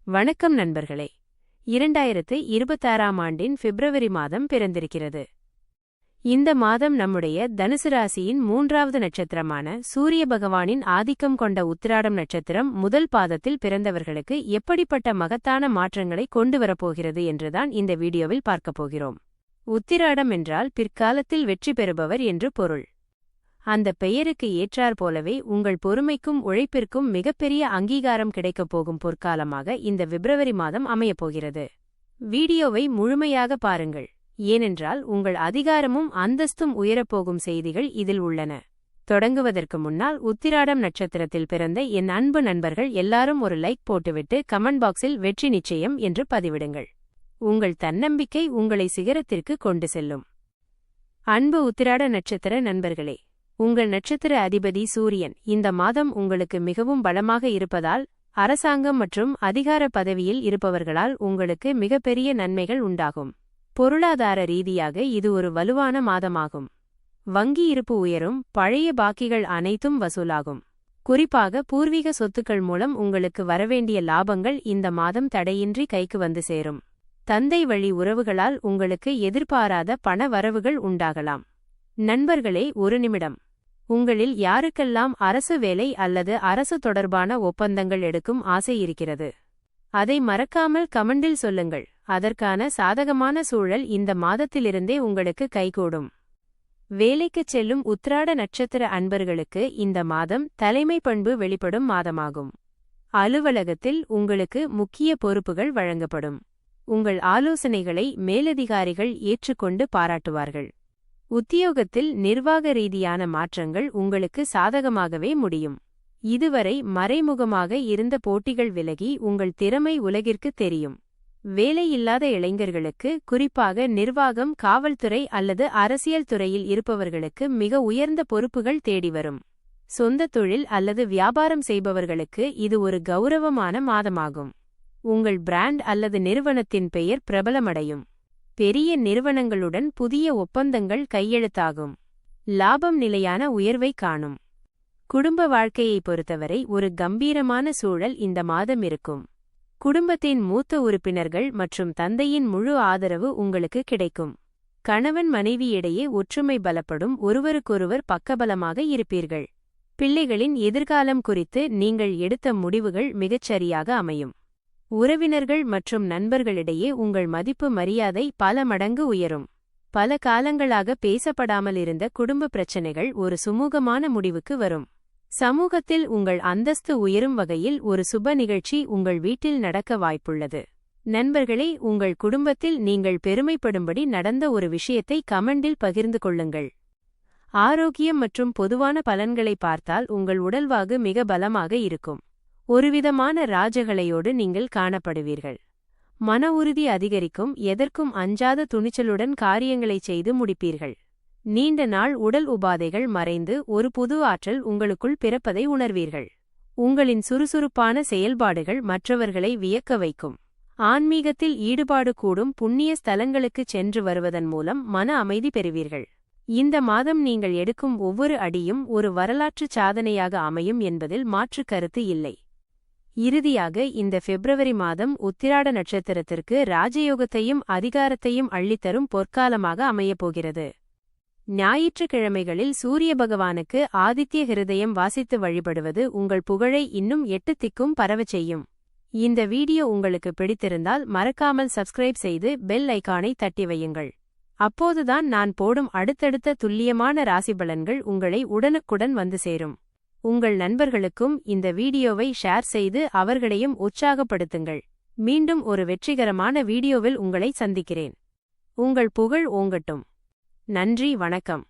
வணக்கம் நண்பர்களே. 2026ஆம் ஆண்டின் பிப்ரவரி மாதம் பிறந்திருக்கிறது. இந்த மாதம் நம்முடைய தனுசு ராசியின் 3வது நட்சத்திரமான சூரிய பகவானின் ஆதிக்கம் கொண்ட உத்திராடம் நட்சத்திரம் முதல் பாதத்தில் பிறந்தவர்களுக்கு எப்படிப்பட்ட மகத்தான மாற்றங்களை கொண்டு வரப்போகிறது என்றுதான் இந்த வீடியோவில் பார்க்கப் போகிறோம். உத்திராடம் என்றால் பிற்காலத்தில் வெற்றி பெறுபவர் என்று பொருள். அந்த பெயருக்கு ஏற்றாற் போலவே உங்கள் பொறுமைக்கும் உழைப்பிற்கும் மிகப்பெரிய அங்கீகாரம் கிடைக்கப் போகும் பொற்காலமாக இந்த பிப்ரவரி மாதம் அமையப்போகிறது. வீடியோவை முழுமையாக பாருங்கள், ஏனென்றால் உங்கள் அதிகாரமும் அந்தஸ்தும் உயரப்போகும் செய்திகள் இதில் உள்ளன. தொடங்குவதற்கு முன்னால் உத்திராடம் நட்சத்திரத்தில் பிறந்த என் அன்பு நண்பர்கள் எல்லாரும் ஒரு லைக் போட்டுவிட்டு கமெண்ட் பாக்ஸில் வெற்றி நிச்சயம் என்று பதிவிடுங்கள். உங்கள் தன்னம்பிக்கை உங்களை சிகரத்திற்கு கொண்டு செல்லும். அன்பு உத்திராட நட்சத்திர நண்பர்களே, உங்கள் நட்சத்திர அதிபதி சூரியன் இந்த மாதம் உங்களுக்கு மிகவும் பலமாக இருப்பதால் அரசாங்கம் மற்றும் அதிகார பதவியில் இருப்பவர்களால் உங்களுக்கு மிகப்பெரிய நன்மைகள் உண்டாகும். பொருளாதார ரீதியாக இது ஒரு வலுவான மாதமாகும். வங்கி இருப்பு உயரும், பழைய பாக்கிகள் அனைத்தும் வசூலாகும். குறிப்பாக பூர்வீக சொத்துக்கள் மூலம் உங்களுக்கு வரவேண்டிய லாபங்கள் இந்த மாதம் தடையின்றி கைக்கு வந்து சேரும். தந்தை வழி உறவுகளால் உங்களுக்கு எதிர்பாராத பண வரவுகள் உண்டாகலாம். நண்பர்களே, ஒரு நிமிடம். உங்களில் யாருக்கெல்லாம் அரசு வேலை அல்லது அரசு தொடர்பான ஒப்பந்தங்கள் எடுக்கும் ஆசை இருக்கிறது? அதை மறக்காமல் கமெண்டில் சொல்லுங்கள். அதற்கான சாதகமான சூழல் இந்த மாதத்திலிருந்தே உங்களுக்கு கைகூடும். வேலைக்குச் செல்லும் உத்திராட நட்சத்திர அன்பர்களுக்கு இந்த மாதம் தலைமை பண்பு வெளிப்படும் மாதமாகும். அலுவலகத்தில் உங்களுக்கு முக்கிய பொறுப்புகள் வழங்கப்படும். உங்கள் ஆலோசனைகளை மேலதிகாரிகள் ஏற்றுக்கொண்டு பாராட்டுவார்கள். உத்தியோகத்தில் நிர்வாக ரீதியான மாற்றங்கள் உங்களுக்கு சாதகமாகவே முடியும். இதுவரை மறைமுகமாக இருந்த போட்டிகள் விலகி உங்கள் திறமை உலகிற்கு தெரியும். வேலையில்லாத இளைஞர்களுக்கு, குறிப்பாக நிர்வாகம், காவல்துறை அல்லது அரசியல் துறையில் இருப்பவர்களுக்கு மிக உயர்ந்த பொறுப்புகள் தேடி வரும். சொந்த தொழில் அல்லது வியாபாரம் செய்பவர்களுக்கு இது ஒரு கௌரவமான மாதமாகும். உங்கள் பிராண்ட் அல்லது நிறுவனத்தின் பெயர் பிரபலமடையும். பெரிய நிறுவனங்களுடன் புதிய ஒப்பந்தங்கள் கையெழுத்தாகும். லாபம் நிலையான உயர்வை காணும். குடும்ப வாழ்க்கையை பொறுத்தவரை ஒரு கம்பீரமான சூழல் இந்த மாதம் இருக்கும். குடும்பத்தின் மூத்த உறுப்பினர்கள் மற்றும் தந்தையின் முழு ஆதரவு உங்களுக்கு கிடைக்கும். கணவன் மனைவியிடையே ஒற்றுமை பலப்படும், ஒருவருக்கொருவர் பக்கபலமாக இருப்பீர்கள். பிள்ளைகளின் எதிர்காலம் குறித்து நீங்கள் எடுத்த முடிவுகள் மிகச்சரியாக அமையும். உறவினர்கள் மற்றும் நண்பர்களிடையே உங்கள் மதிப்பு மரியாதை பல மடங்கு உயரும். பல காலங்களாக பேசப்படாமல் இருந்த குடும்ப பிரச்சினைகள் ஒரு சுமூகமான முடிவுக்கு வரும். சமூகத்தில் உங்கள் அந்தஸ்து உயரும் வகையில் ஒரு சுப நிகழ்ச்சி உங்கள் வீட்டில் நடக்க வாய்ப்புள்ளது. நண்பர்களே, உங்கள் குடும்பத்தில் நீங்கள் பெருமைப்படும்படி நடந்த ஒரு விஷயத்தை கமெண்டில் பகிர்ந்து கொள்ளுங்கள். ஆரோக்கியம் மற்றும் பொதுவான பலன்களை பார்த்தால் உங்கள் உடல்வாகு மிக பலமாக இருக்கும். ஒருவிதமான ராஜகலையோடு நீங்கள் காணப்படுவீர்கள். மன உறுதி அதிகரிக்கும், எதற்கும் அஞ்சாத துணிச்சலுடன் காரியங்களைச் செய்து முடிப்பீர்கள். நீண்ட நாள் உடல் உபாதைகள் மறைந்து ஒரு புது ஆற்றல் உங்களுக்குள் பிறப்பதை உணர்வீர்கள். உங்களின் சுறுசுறுப்பான செயல்பாடுகள் மற்றவர்களை வியக்க வைக்கும். ஆன்மீகத்தில் ஈடுபாடு கூடும், புண்ணிய ஸ்தலங்களுக்குச் சென்று வருவதன் மூலம் மன அமைதி பெறுவீர்கள். இந்த மாதம் நீங்கள் எடுக்கும் ஒவ்வொரு அடியும் ஒரு வரலாற்று சாதனையாக அமையும் என்பதில் மாற்று கருத்து இல்லை. இறுதியாக, இந்த பிப்ரவரி மாதம் உத்திராட நட்சத்திரத்திற்கு ராஜயோகத்தையும் அதிகாரத்தையும் அள்ளித்தரும் பொற்காலமாக அமையப்போகிறது. ஞாயிற்றுக்கிழமைகளில் சூரிய பகவானுக்கு ஆதித்ய ஹிருதயம் வாசித்து வழிபடுவது உங்கள் புகழை இன்னும் 8 திக்கும் பரவச் செய்யும். இந்த வீடியோ உங்களுக்கு பிடித்திருந்தால் மறக்காமல் சப்ஸ்கிரைப் செய்து பெல் ஐகானை தட்டி வையுங்கள். அப்போதுதான் நான் போடும் அடுத்தடுத்த துல்லியமான ராசிபலன்கள் உங்களை உடனுக்குடன் வந்து சேரும். உங்கள் நண்பர்களுக்கும் இந்த வீடியோவை ஷேர் செய்து அவர்களையும் உற்சாகப்படுத்துங்கள். மீண்டும் ஒரு வெற்றிகரமான வீடியோவில் உங்களை சந்திக்கிறேன். உங்கள் புகழ் ஓங்கட்டும். நன்றி, வணக்கம்.